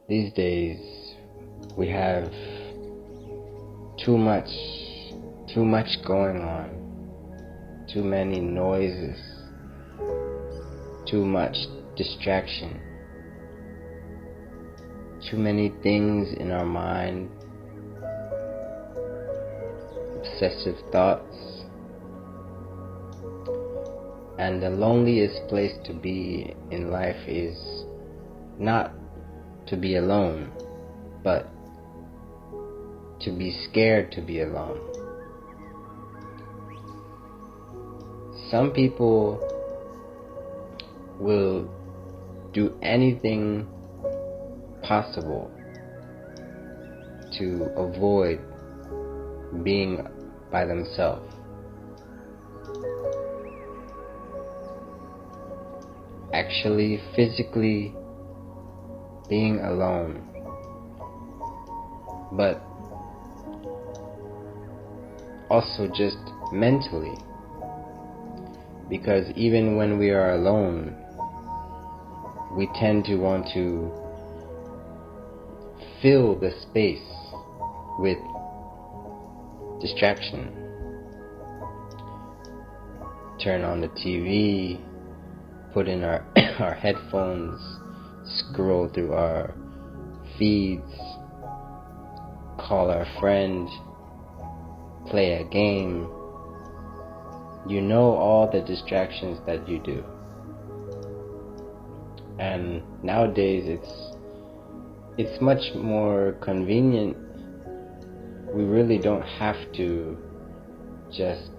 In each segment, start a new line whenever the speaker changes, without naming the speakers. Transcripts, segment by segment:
These days we have too much going on, too many noises, too much distraction, too many things in our mind, obsessive thoughts, and the loneliest place to be in life is not to be alone, but to be scared to be alone. Some people will do anything possible to avoid being by themselves. Actually, physically being alone, but also just mentally, because even when we are alone, we tend to want to fill the space with distraction. Turn on the TV, put in our headphones, scroll through our feeds, call our friend, play a game. You know all the distractions that you do. And nowadays it's much more convenient. We really don't have to just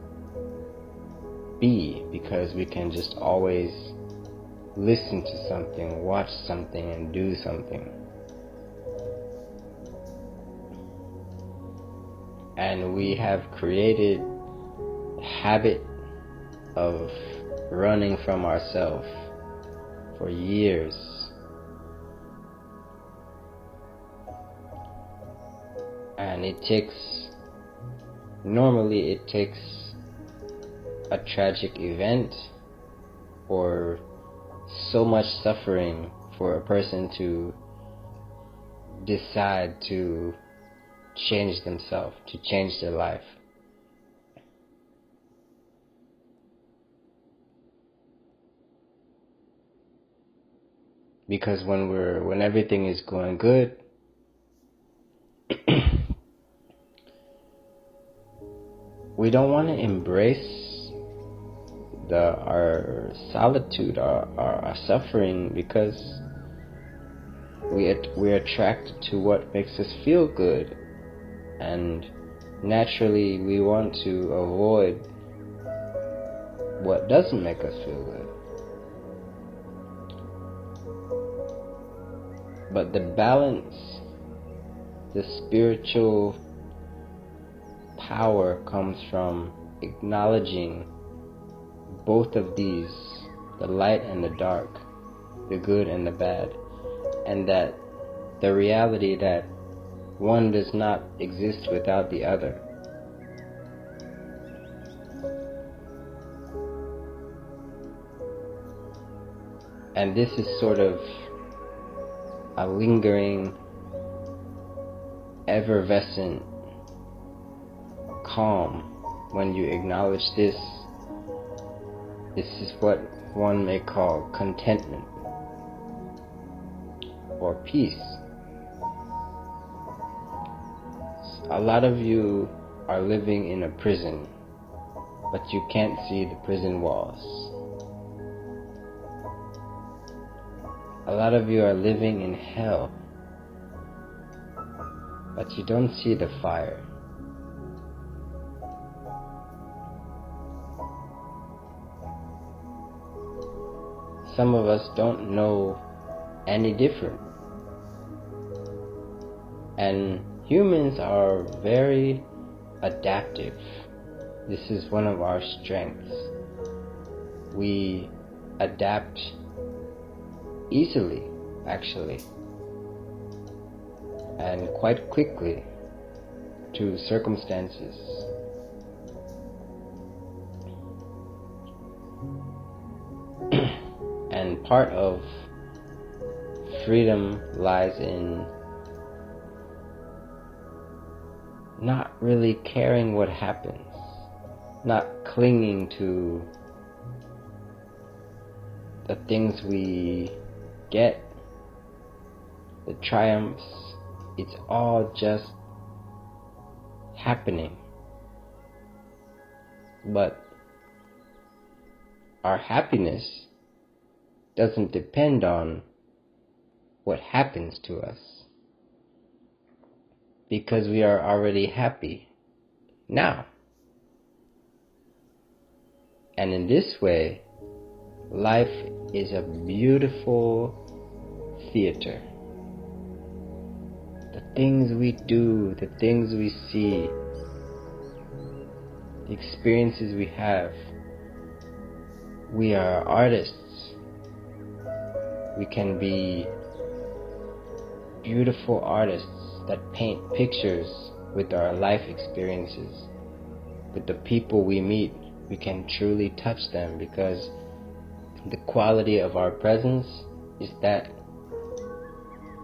be, because we can just always listen to something, watch something, and do something. And we have created a habit of running from ourselves for years. And normally it takes a tragic event or so much suffering for a person to decide to change themselves, to change their life. Because when everything is going good, we don't want to embrace our solitude, our suffering, because we're attracted to what makes us feel good, and naturally we want to avoid what doesn't make us feel good. But the balance, the spiritual power, comes from acknowledging both of these, the light and the dark, the good and the bad, and that the reality that one does not exist without the other. And this is sort of a lingering, effervescent calm. When you acknowledge this is what one may call contentment or peace. A lot of you are living in a prison, but you can't see the prison walls. A lot of you are living in hell, but you don't see the fire. Some of us don't know any different. And humans are very adaptive. This is one of our strengths. We adapt easily, actually, and quite quickly to circumstances. part of freedom lies in not really caring what happens, not clinging to the things we get, the triumphs. It's all just happening. But our happiness doesn't depend on what happens to us, because we are already happy now. And in this way, life is a beautiful theater. The things we do, the things we see, the experiences we have, we are artists. We can be beautiful artists that paint pictures with our life experiences. With the people we meet, we can truly touch them, because the quality of our presence is that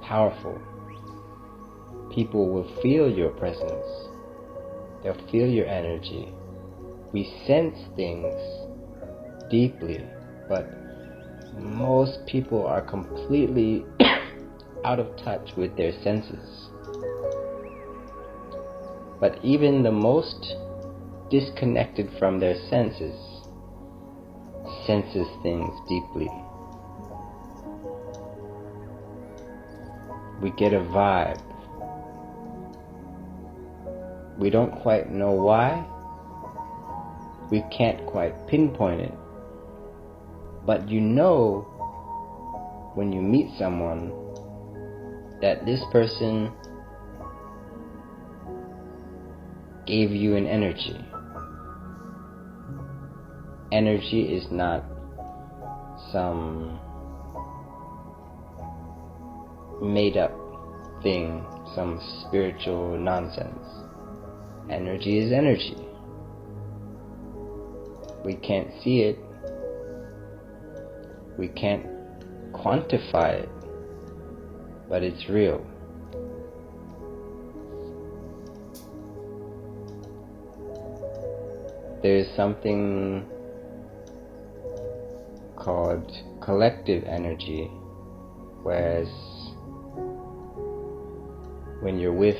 powerful. People will feel your presence. They'll feel your energy. We sense things deeply, but most people are completely out of touch with their senses. But even the most disconnected from their senses senses things deeply. We get a vibe. We don't quite know why. We can't quite pinpoint it. But you know when you meet someone that this person gave you an energy. Energy is not some made up thing, some spiritual nonsense. Energy is energy. We can't see it. We can't quantify it, but it's real. There's something called collective energy, whereas when you're with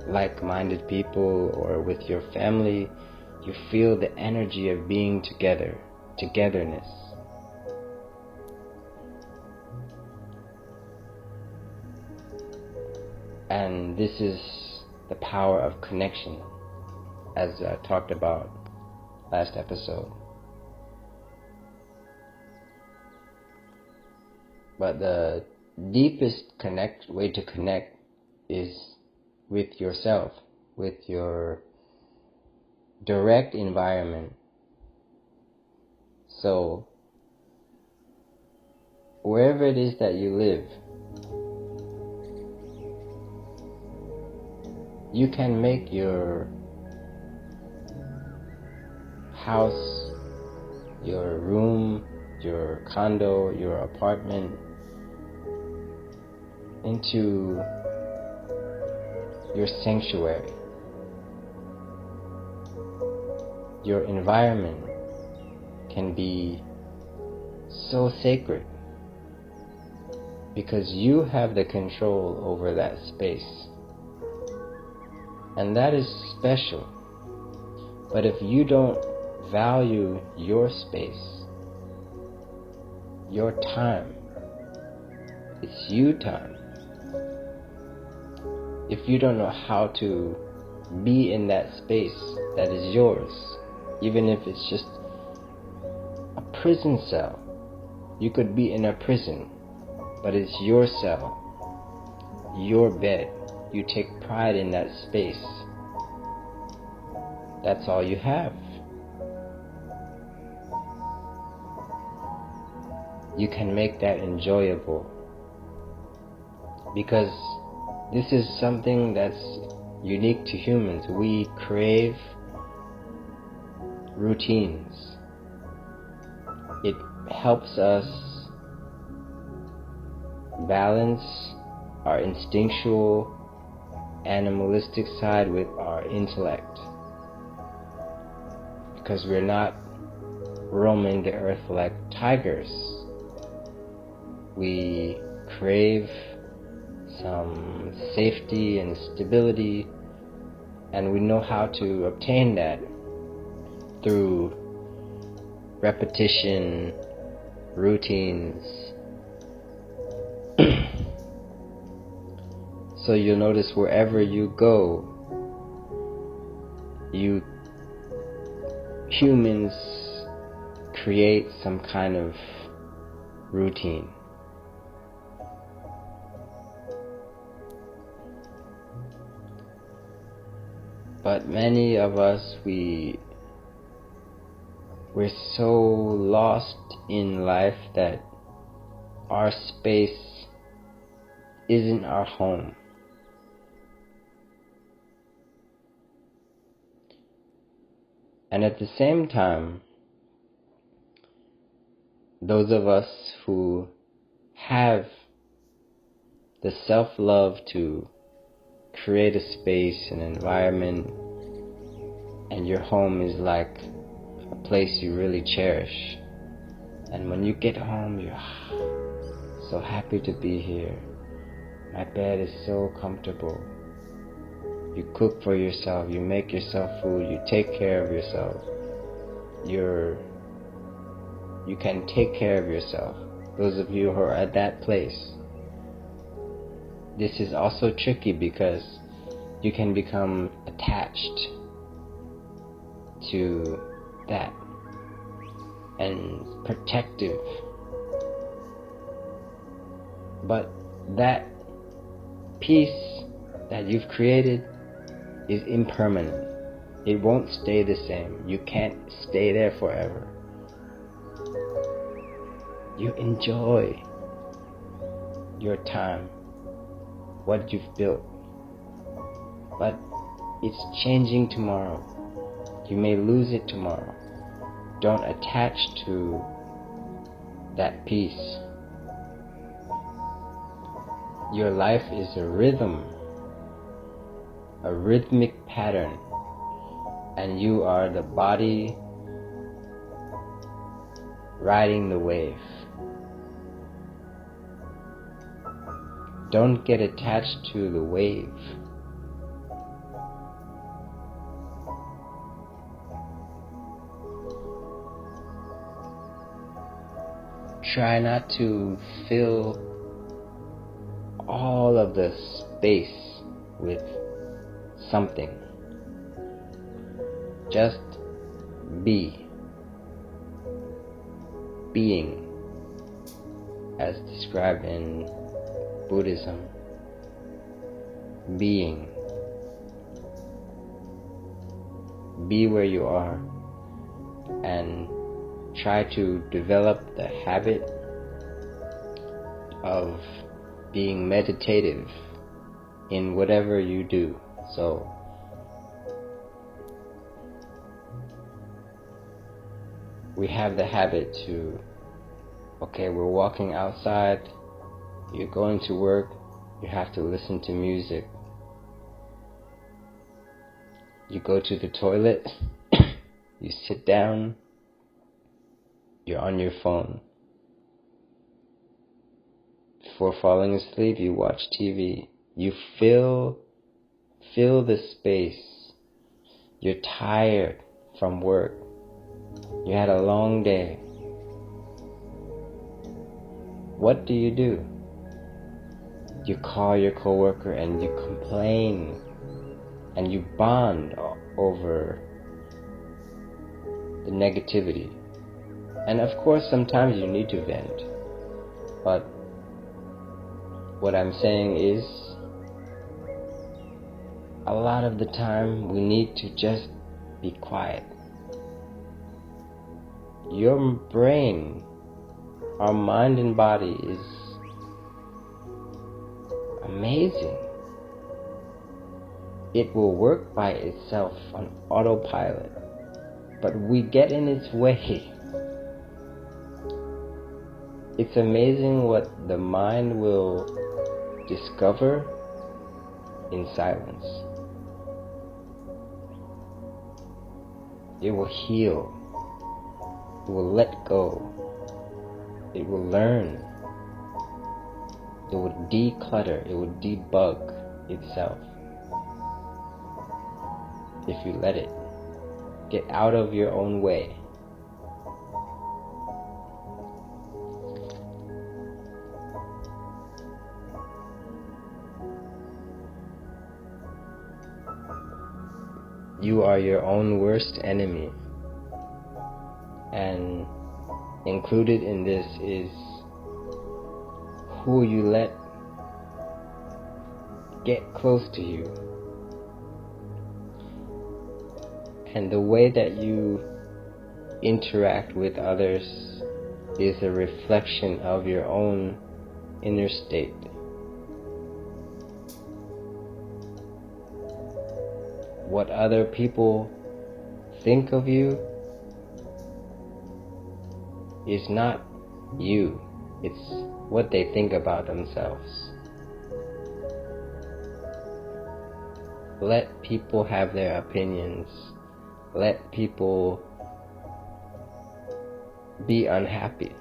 like-minded people or with your family, you feel the energy of being together, togetherness. And this is the power of connection, as I talked about last episode. But the deepest way to connect is with yourself, with your direct environment. So, wherever it is that you live, you can make your house, your room, your condo, your apartment into your sanctuary. Your environment can be so sacred because you have the control over that space. And that is special. But if you don't value your space, your time, it's you time. If you don't know how to be in that space that is yours, even if it's just a prison cell, you could be in a prison, but it's your cell, your bed. You take pride in that space. That's all you have. You can make that enjoyable, because this is something that's unique to humans. We crave routines. It helps us balance our instinctual, animalistic side with our intellect. Because we're not roaming the earth like tigers. We crave some safety and stability, and we know how to obtain that through repetition, routines. So you'll notice wherever you go, you humans create some kind of routine. But many of us, we're so lost in life that our space isn't our home. And at the same time, those of us who have the self-love to create a space, an environment, and your home is like a place you really cherish. And when you get home, you're so happy to be here. My bed is so comfortable. You cook for yourself, you make yourself food, you take care of yourself. You can take care of yourself. Those of you who are at that place. This is also tricky because you can become attached to that and protective. But that peace that you've created is impermanent. It won't stay the same. You can't stay there forever. You enjoy your time, what you've built, but it's changing tomorrow. You may lose it tomorrow. Don't attach to that peace. Your life is a rhythm, a rhythmic pattern, and you are the body riding the wave. Don't get attached to the wave. Try not to fill all of the space with something. Just be. Being, as described in Buddhism. Being. Be where you are and try to develop the habit of being meditative in whatever you do. So we have the habit to, we're walking outside, you're going to work, you have to listen to music. You go to the toilet, you sit down, you're on your phone. Before falling asleep, you watch TV. You fill the space. You're tired from work. You had a long day. What do? You call your coworker and you complain and you bond over the negativity. And of course, sometimes you need to vent. But what I'm saying is, a lot of the time we need to just be quiet. Your brain, our mind and body is amazing. It will work by itself on autopilot, but we get in its way. It's amazing what the mind will discover in silence. It will heal. It will let go. It will learn. It will declutter. It will debug itself. If you let it. Get out of your own way. You are your own worst enemy. And included in this is who you let get close to you. And the way that you interact with others is a reflection of your own inner state. What other people think of you is not you. It's what they think about themselves. Let people have their opinions. Let people be unhappy.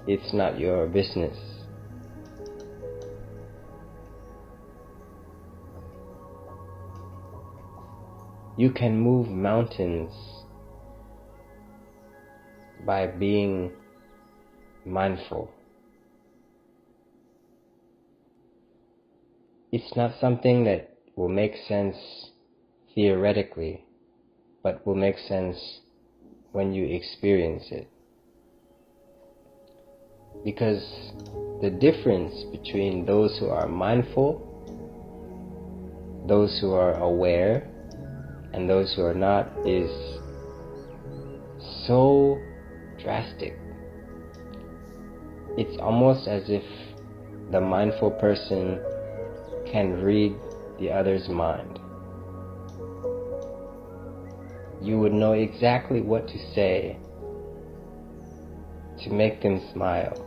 It's not your business. You can move mountains by being mindful. It's not something that will make sense theoretically, but will make sense when you experience it. Because the difference between those who are mindful, those who are aware, and those who are not is so drastic. It's almost as if the mindful person can read the other's mind. You would know exactly what to say to make them smile.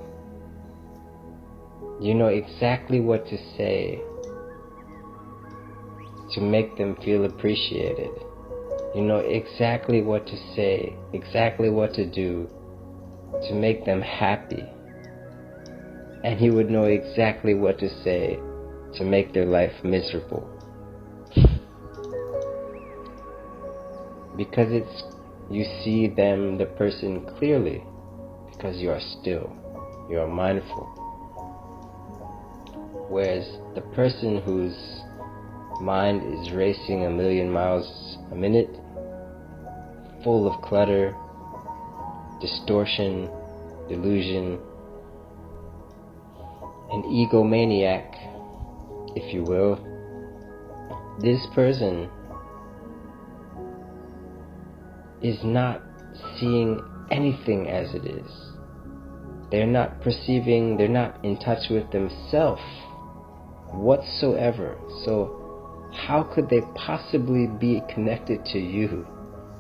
You know exactly what to say to make them feel appreciated. You know exactly what to say, exactly what to do to make them happy. And you would know exactly what to say to make their life miserable. Because you see them, the person, clearly, because you are still, you are mindful. Whereas the person whose mind is racing 1,000,000 miles a minute, full of clutter, distortion, delusion, an egomaniac, if you will, this person is not seeing anything as it is. They're not perceiving, they're not in touch with themselves whatsoever. So how could they possibly be connected to you?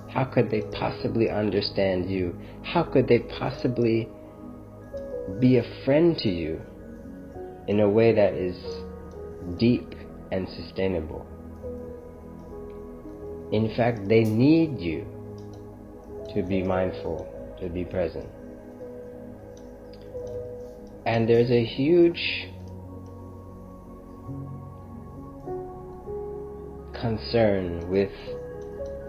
How could they possibly understand you? How could they possibly be a friend to you in a way that is deep and sustainable? In fact, they need you to be mindful, to be present. And there's a huge concern with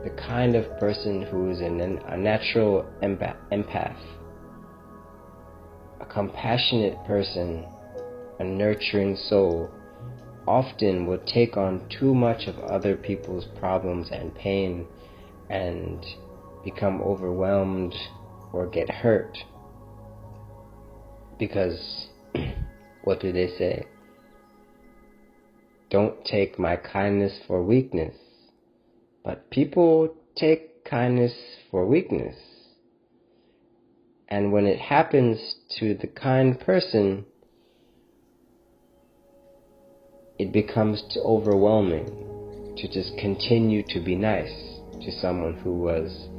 the kind of person who is a natural empath, a compassionate person, a nurturing soul, often will take on too much of other people's problems and pain and become overwhelmed or get hurt. Because, what do they say? Don't take my kindness for weakness. But people take kindness for weakness. And when it happens to the kind person, it becomes too overwhelming to just continue to be nice to someone who was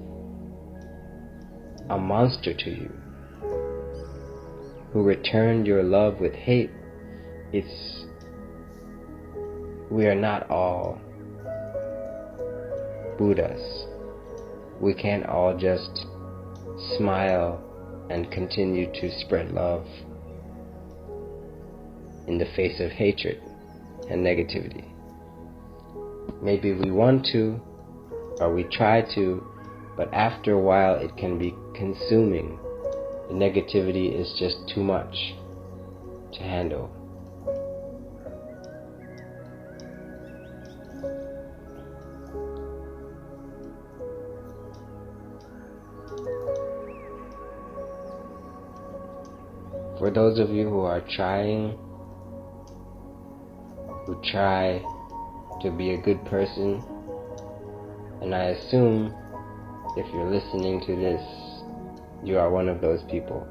a monster to you. who returned your love with hate, we are not all Buddhas. We can't all just smile and continue to spread love in the face of hatred and negativity. Maybe we want to, or we try to, but after a while it can be consuming. The negativity is just too much to handle. For those of you who are trying, who try to be a good person, and I assume if you're listening to this, you are one of those people,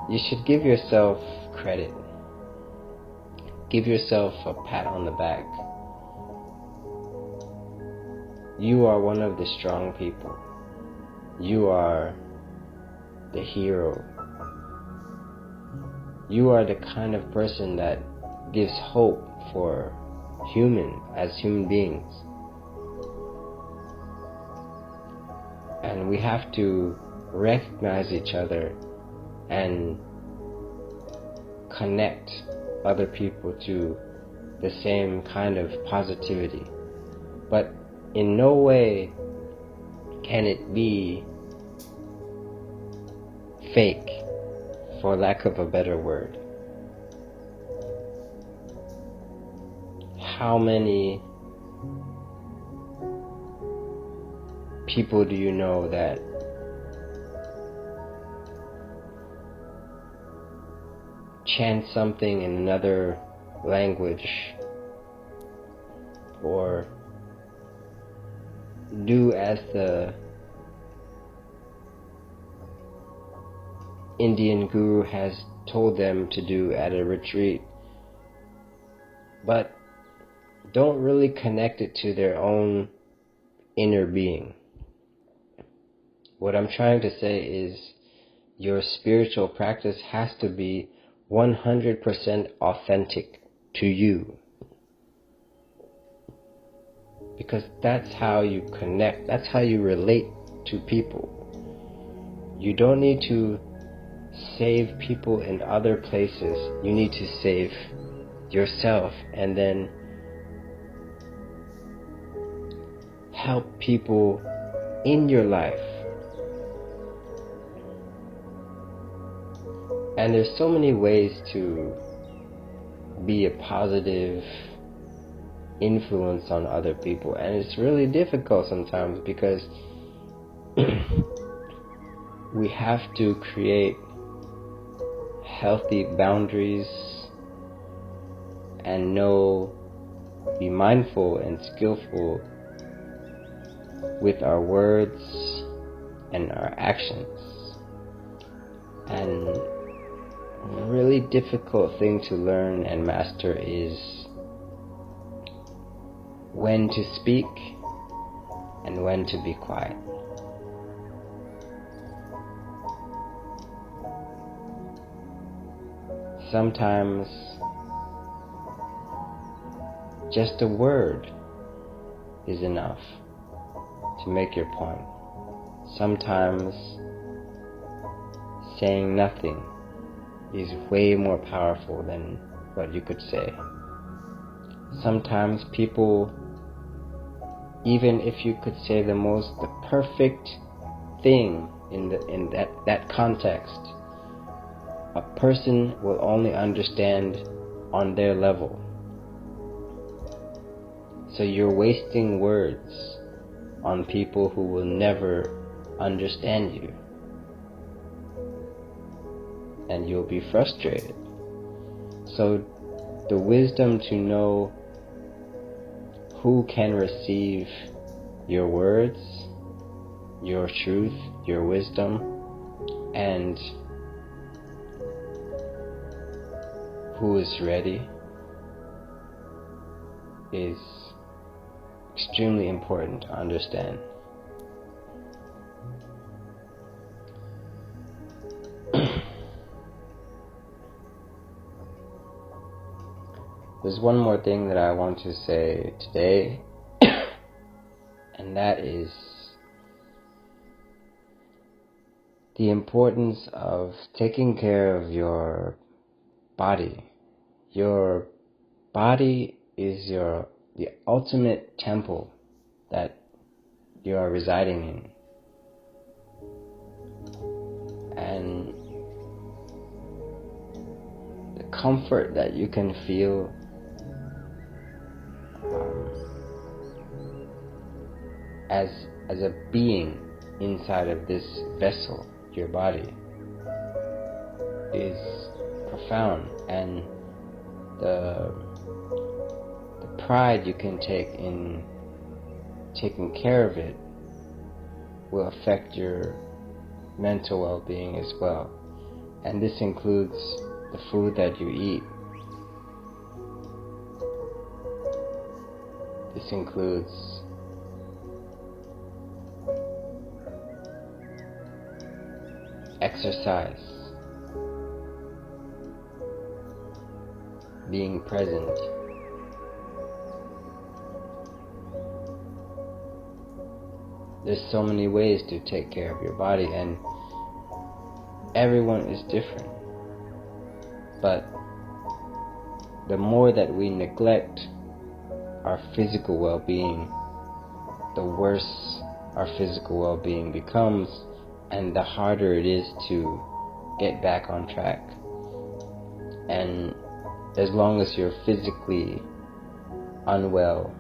you should give yourself credit. Give yourself a pat on the back. You are one of the strong people. You are the hero. You are the kind of person that gives hope for human beings. And we have to recognize each other and connect other people to the same kind of positivity. But in no way can it be fake, for lack of a better word. How many people do you know that chant something in another language or do as the Indian guru has told them to do at a retreat, but don't really connect it to their own inner being? What I'm trying to say is your spiritual practice has to be 100% authentic to you, because that's how you connect, that's how you relate to people. You don't need to save people in other places. You need to save yourself and then help people in your life. And there's so many ways to be a positive influence on other people, and it's really difficult sometimes because we have to create healthy boundaries and be mindful and skillful with our words and our actions. And a really difficult thing to learn and master is when to speak and when to be quiet. Sometimes just a word is enough to make your point. Sometimes saying nothing is way more powerful than what you could say. Sometimes people, even if you could say the perfect thing in that context, a person will only understand on their level. So you're wasting words on people who will never understand you, and you'll be frustrated. So the wisdom to know who can receive your words, your truth, your wisdom, and who is ready is extremely important to understand. there's one more thing that I want to say today, and that is the importance of taking care of your body. Your body is the ultimate temple that you are residing in. And the comfort that you can feel as a being inside of this vessel, your body, is profound, and the pride you can take in taking care of it will affect your mental well-being as well. And this includes the food that you eat. This includes exercise, being present, there's so many ways to take care of your body, and everyone is different. But the more that we neglect our physical well-being, the worse our physical well-being becomes, and the harder it is to get back on track. And as long as you're physically unwell,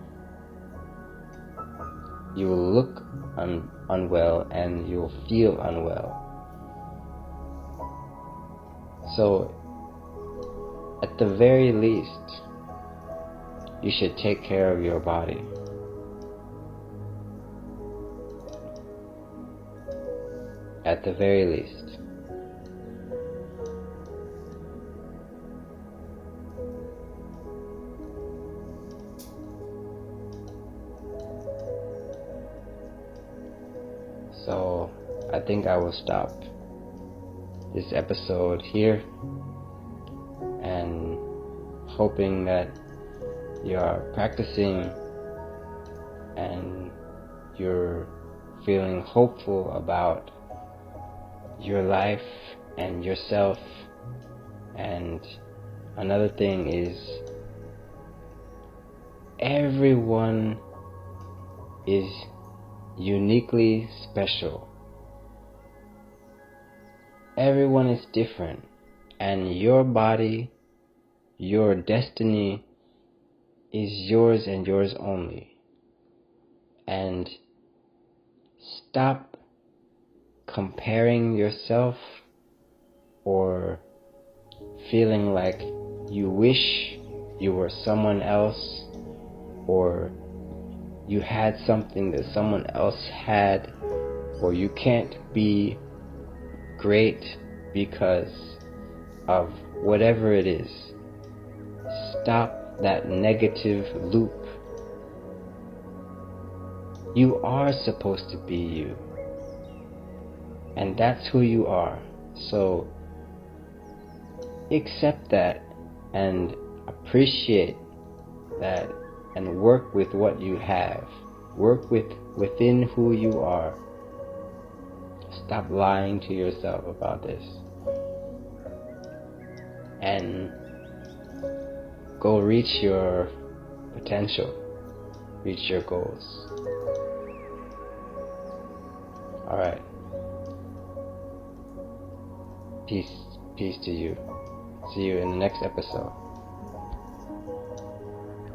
you will look unwell and you will feel unwell. So, at the very least, you should take care of your body. At the very least. So, I think I will stop this episode here, and hoping that you are practicing and you're feeling hopeful about your life and yourself. And another thing is, everyone is uniquely special. Everyone is different, and your body, your destiny is yours and yours only. And stop comparing yourself or feeling like you wish you were someone else, or you had something that someone else had, or you can't be great because of whatever it is. Stop that negative loop. You are supposed to be you, and that's who you are. So accept that and appreciate that, and work with what you have. Work within who you are. Stop lying to yourself about this, and go reach your potential, reach your goals. Alright. Peace to you. See you in the next episode.